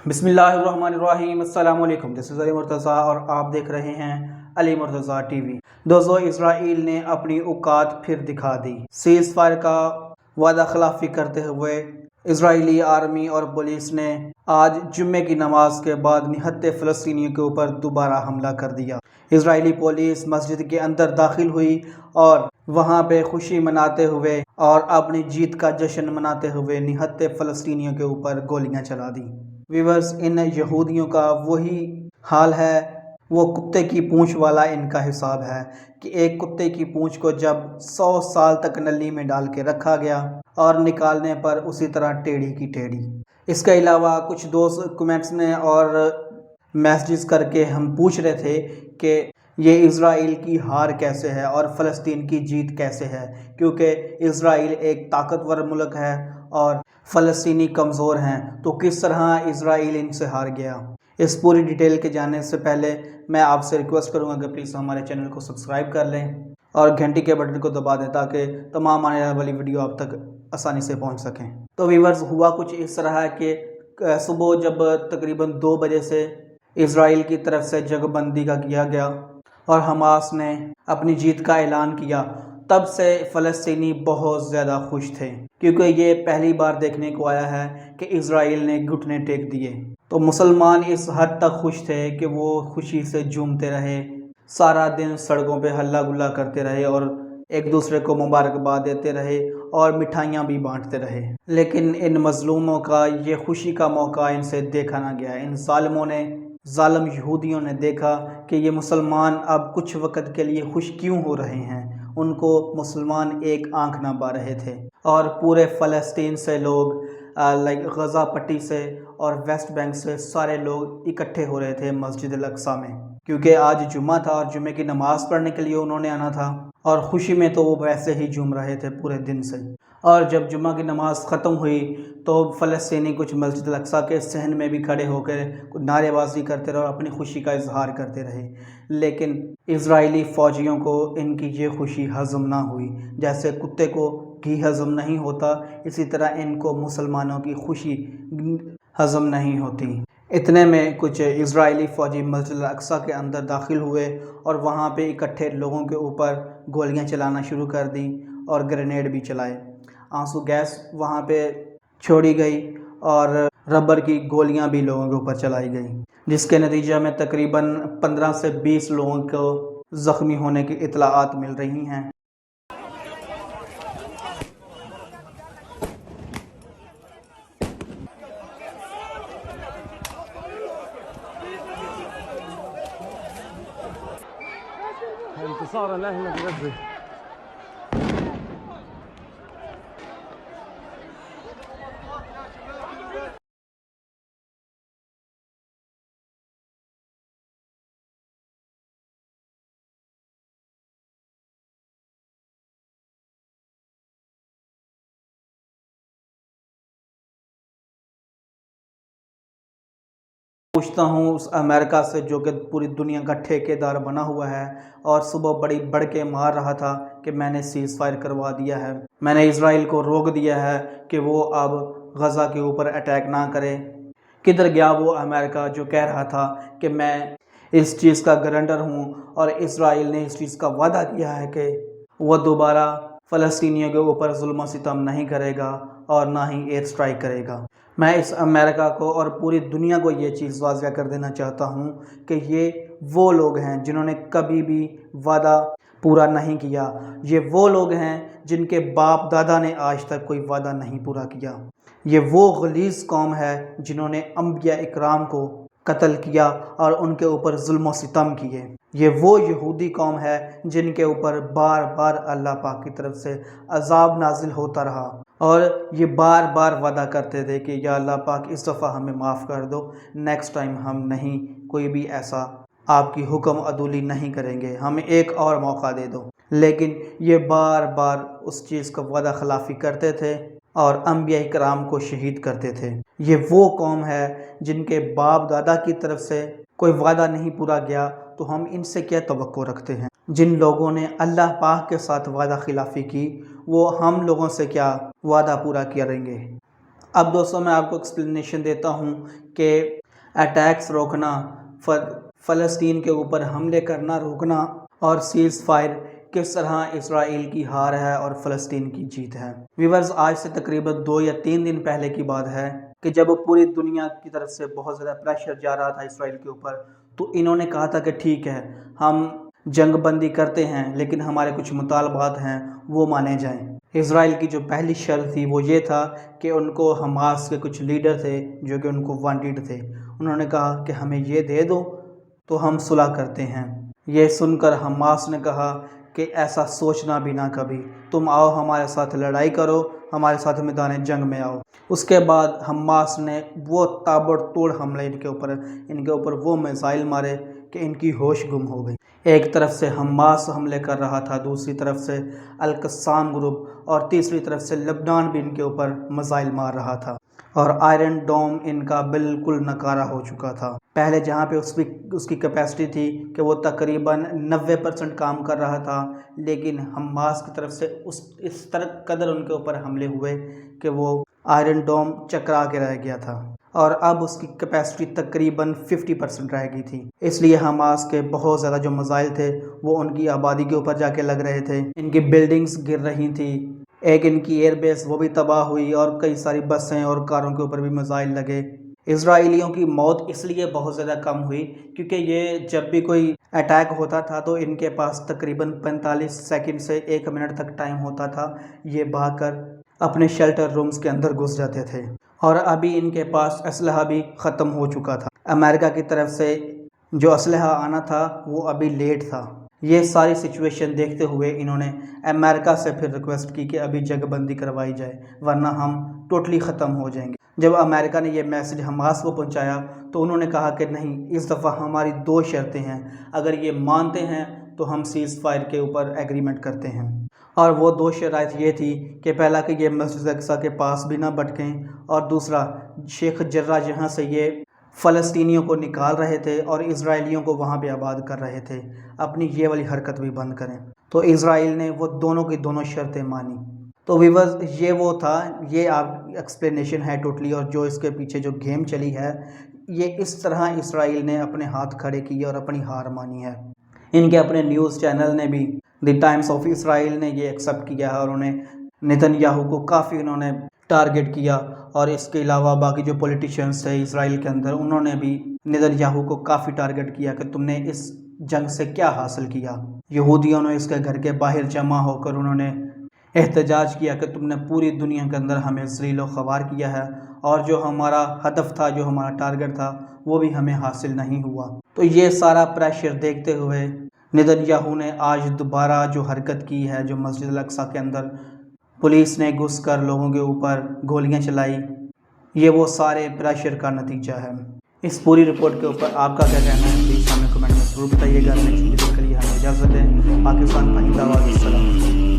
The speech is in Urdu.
بسم اللہ الرحمن الرحیم۔ السلام علیکم، دس از علی مرتضیٰ اور آپ دیکھ رہے ہیں علی مرتضیٰ ٹی وی۔ دوستو، اسرائیل نے اپنی اوقات پھر دکھا دی۔ سیز فائر کا وعدہ خلافی کرتے ہوئے اسرائیلی آرمی اور پولیس نے آج جمعے کی نماز کے بعد نہتے فلسطینیوں کے اوپر دوبارہ حملہ کر دیا۔ اسرائیلی پولیس مسجد کے اندر داخل ہوئی اور وہاں پہ خوشی مناتے ہوئے اور اپنی جیت کا جشن مناتے ہوئے نہتے فلسطینیوں کے اوپر گولیاں چلا دی۔ ویورز، ان یہودیوں کا وہی حال ہے، وہ کتے کی پونچھ والا ان کا حساب ہے کہ ایک کتے کی پونچھ کو جب 100 سال تک نلی میں ڈال کے رکھا گیا اور نکالنے پر اسی طرح ٹیڑھی کی ٹیڑھی۔ اس کے علاوہ کچھ دوست کمنٹس میں اور میسیجز کر کے ہم پوچھ رہے تھے کہ یہ اسرائیل کی ہار کیسے ہے اور فلسطین کی جیت کیسے ہے، کیونکہ اسرائیل ایک طاقتور ملک ہے اور فلسطینی کمزور ہیں، تو کس طرح اسرائیل ان سے ہار گیا۔ اس پوری ڈیٹیل کے جاننے سے پہلے میں آپ سے ریکویسٹ کروں گا کہ پلیز ہمارے چینل کو سبسکرائب کر لیں اور گھنٹی کے بٹن کو دبا دیں تاکہ تمام آنے والی ویڈیو آپ تک آسانی سے پہنچ سکیں۔ تو ویورز، ہوا کچھ اس طرح ہے کہ صبح جب تقریباً 2 بجے سے اسرائیل کی طرف سے جنگ بندی کا کیا گیا اور حماس نے اپنی جیت کا اعلان کیا، تب سے فلسطینی بہت زیادہ خوش تھے، کیونکہ یہ پہلی بار دیکھنے کو آیا ہے کہ اسرائیل نے گھٹنے ٹیک دیے۔ تو مسلمان اس حد تک خوش تھے کہ وہ خوشی سے جھومتے رہے، سارا دن سڑکوں پہ ہلا گلا کرتے رہے اور ایک دوسرے کو مبارکباد دیتے رہے اور مٹھائیاں بھی بانٹتے رہے۔ لیکن ان مظلوموں کا یہ خوشی کا موقع ان سے دیکھا نہ گیا۔ ان ظالم یہودیوں نے دیکھا کہ یہ مسلمان اب کچھ وقت کے لیے خوش کیوں ہو رہے ہیں۔ ان کو مسلمان ایک آنکھ نہ پا رہے تھے اور پورے فلسطین سے لوگ غزہ پٹی سے اور ویسٹ بینک سے سارے لوگ اکٹھے ہو رہے تھے مسجد الاقصیٰ میں، کیونکہ آج جمعہ تھا اور جمعے کی نماز پڑھنے کے لیے انہوں نے آنا تھا، اور خوشی میں تو وہ ویسے ہی جھوم رہے تھے پورے دن سے۔ اور جب جمعہ کی نماز ختم ہوئی تو فلسطینی کچھ مسجد الاقصیٰ کے صحن میں بھی کھڑے ہو کر نعرے بازی کرتے رہے اور اپنی خوشی کا اظہار کرتے رہے، لیکن اسرائیلی فوجیوں کو ان کی یہ خوشی ہضم نہ ہوئی۔ جیسے کتے کو گھی ہضم نہیں ہوتا، اسی طرح ان کو مسلمانوں کی خوشی ہضم نہیں ہوتی۔ اتنے میں کچھ اسرائیلی فوجی مسجد الاقصیٰ کے اندر داخل ہوئے اور وہاں پہ اکٹھے لوگوں کے اوپر گولیاں چلانا شروع کر دی اور گرینیڈ بھی چلائے۔ آنسو گیس وہاں پہ چھوڑی گئی اور ربر کی گولیاں بھی لوگوں کے اوپر چلائی گئی، جس کے نتیجہ میں تقریباً 15 سے 20 لوگوں کو زخمی ہونے کی اطلاعات مل رہی ہیں۔ انتصارا لاهنا بغزة. پوچھتا ہوں اس امریکہ سے جو کہ پوری دنیا کا ٹھیکیدار بنا ہوا ہے اور صبح بڑی بڑھ کے مار رہا تھا کہ میں نے سیز فائر کروا دیا ہے، میں نے اسرائیل کو روک دیا ہے کہ وہ اب غزہ کے اوپر اٹیک نہ کرے۔ کدھر گیا وہ امریکہ جو کہہ رہا تھا کہ میں اس چیز کا گارنٹر ہوں، اور اسرائیل نے اس چیز کا وعدہ کیا ہے کہ وہ دوبارہ فلسطینیوں کے اوپر ظلم و ستم نہیں کرے گا اور نہ ہی ایئر اسٹرائک کرے گا۔ میں اس امریکہ کو اور پوری دنیا کو یہ چیز واضح کر دینا چاہتا ہوں کہ یہ وہ لوگ ہیں جنہوں نے کبھی بھی وعدہ پورا نہیں کیا، یہ وہ لوگ ہیں جن کے باپ دادا نے آج تک کوئی وعدہ نہیں پورا کیا، یہ وہ غلیظ قوم ہے جنہوں نے انبیاء اکرام کو قتل کیا اور ان کے اوپر ظلم و ستم کیے، یہ وہ یہودی قوم ہے جن کے اوپر بار بار اللہ پاک کی طرف سے عذاب نازل ہوتا رہا اور یہ بار بار وعدہ کرتے تھے کہ یا اللہ پاک اس دفعہ ہمیں معاف کر دو، نیکسٹ ٹائم ہم نہیں کوئی بھی ایسا آپ کی حکم عدولی نہیں کریں گے، ہمیں ایک اور موقع دے دو۔ لیکن یہ بار بار اس چیز کا وعدہ خلافی کرتے تھے اور انبیاء کرام کو شہید کرتے تھے۔ یہ وہ قوم ہے جن کے باپ دادا کی طرف سے کوئی وعدہ نہیں پورا کیا، تو ہم ان سے کیا توقع رکھتے ہیں؟ جن لوگوں نے اللہ پاک کے ساتھ وعدہ خلافی کی، وہ ہم لوگوں سے کیا وعدہ پورا کریں گے؟ اب دوستوں میں آپ کو ایکسپلینیشن دیتا ہوں کہ اٹیکس روکنا، فلسطین کے اوپر حملے کرنا روکنا اور سیز فائر کس طرح اسرائیل کی ہار ہے اور فلسطین کی جیت ہے۔ ویورز، آج سے تقریباً 2 یا 3 دن پہلے کی بات ہے کہ جب پوری دنیا کی طرف سے بہت زیادہ پریشر جا رہا تھا اسرائیل کے اوپر، تو انہوں نے کہا تھا کہ ٹھیک ہے، ہم جنگ بندی کرتے ہیں لیکن ہمارے کچھ مطالبات ہیں وہ مانے جائیں۔ اسرائیل کی جو پہلی شرط تھی وہ یہ تھا کہ ان کو حماس کے کچھ لیڈر تھے جو کہ ان کو وانٹیڈ تھے، انہوں نے کہا کہ ہمیں یہ دے دو تو ہم صلح کرتے ہیں۔ یہ سن کر حماس نے کہا کہ ایسا سوچنا بھی نہ کبھی، تم آؤ ہمارے ساتھ لڑائی کرو، ہمارے ساتھ میدان جنگ میں آؤ۔ اس کے بعد حماس نے وہ تابڑ توڑ حملے ان کے اوپر وہ میزائل مارے کہ ان کی ہوش گم ہو گئی۔ ایک طرف سے حماس حملے کر رہا تھا، دوسری طرف سے القسام گروپ اور تیسری طرف سے لبنان بھی ان کے اوپر میزائل مار رہا تھا، اور آئرن ڈوم ان کا بالکل نکارہ ہو چکا تھا۔ پہلے جہاں پہ اس کی کیپیسٹی تھی کہ وہ تقریباً 90% کام کر رہا تھا، لیکن حماس کی طرف سے اس قدر ان کے اوپر حملے ہوئے کہ وہ آئرن ڈوم چکرا کے رہ گیا تھا، اور اب اس کی کیپیسٹی تقریباً 50% رہ گئی تھی۔ اس لیے حماس کے بہت زیادہ جو میزائل تھے وہ ان کی آبادی کے اوپر جا کے لگ رہے تھے، ان کی بلڈنگز گر رہی تھی، ایک ان کی ایئر بیس وہ بھی تباہ ہوئی، اور کئی ساری بسیں اور کاروں کے اوپر بھی میزائل لگے۔ اسرائیلیوں کی موت اس لیے بہت زیادہ کم ہوئی کیونکہ یہ جب بھی کوئی اٹیک ہوتا تھا تو ان کے پاس تقریباً 45 سیکنڈ سے 1 منٹ تک ٹائم ہوتا تھا، یہ بھاگ کر اپنے شیلٹر رومز کے اندر گھس جاتے تھے، اور ابھی ان کے پاس اسلحہ بھی ختم ہو چکا تھا۔ امریکہ کی طرف سے جو اسلحہ آنا تھا وہ ابھی لیٹ تھا۔ یہ ساری سچویشن دیکھتے ہوئے انہوں نے امریکہ سے پھر ریکویسٹ کی کہ ابھی جنگ بندی کروائی جائے ورنہ ہم ٹوٹلی ختم ہو جائیں گے۔ جب امریکہ نے یہ میسج حماس کو پہنچایا تو انہوں نے کہا کہ نہیں، اس دفعہ ہماری 2 شرطیں ہیں، اگر یہ مانتے ہیں تو ہم سیز فائر کے اوپر ایگریمنٹ کرتے ہیں، اور وہ 2 شرائط یہ تھی کہ پہلا کہ یہ مسجد اقصیٰ کے پاس بھی نہ بھٹکیں، اور دوسرا شیخ جرح جہاں سے یہ فلسطینیوں کو نکال رہے تھے اور اسرائیلیوں کو وہاں پہ آباد کر رہے تھے، اپنی یہ والی حرکت بھی بند کریں۔ تو اسرائیل نے وہ دونوں کی دونوں شرطیں مانی۔ تو ویورز، یہ وہ تھا، یہ آپ ایکسپلینیشن ہے ٹوٹلی، اور جو اس کے پیچھے جو گیم چلی ہے، یہ اس طرح اسرائیل نے اپنے ہاتھ کھڑے کیے اور اپنی ہار مانی ہے۔ ان کے اپنے نیوز چینل نے بھی، دی ٹائمز آف اسرائیل نے یہ ایکسیپٹ کیا ہے، اور انہیں نیتن یاہو کو کافی انہوں نے ٹارگٹ کیا، اور اس کے علاوہ باقی جو پولیٹیشینز تھے اسرائیل کے اندر انہوں نے بھی نیتن یاہو کو کافی ٹارگٹ کیا کہ تم نے اس جنگ سے کیا حاصل کیا۔ یہودیوں نے اس کے گھر کے باہر جمع ہو کر انہوں نے احتجاج کیا کہ تم نے پوری دنیا کے اندر ہمیں ذلیل و خوار کیا ہے، اور جو ہمارا ہدف تھا، جو ہمارا ٹارگٹ تھا، وہ بھی ہمیں حاصل نہیں ہوا۔ تو یہ سارا پریشر دیکھتے ہوئے نیتن یاہو نے آج دوبارہ جو حرکت کی ہے، جو مسجد الاقصیٰ کے اندر پولیس نے گھس کر لوگوں کے اوپر گولیاں چلائی، یہ وہ سارے پریشر کا نتیجہ ہے۔ اس پوری رپورٹ کے اوپر آپ کا کیا کہنا ہے، پلیز ہمیں کمنٹ میں ضرور بتائیے گا۔ نیکسٹ ویڈیو کے لیے ہمیں اجازت دیں۔ پاکستان پنجاب، السلام۔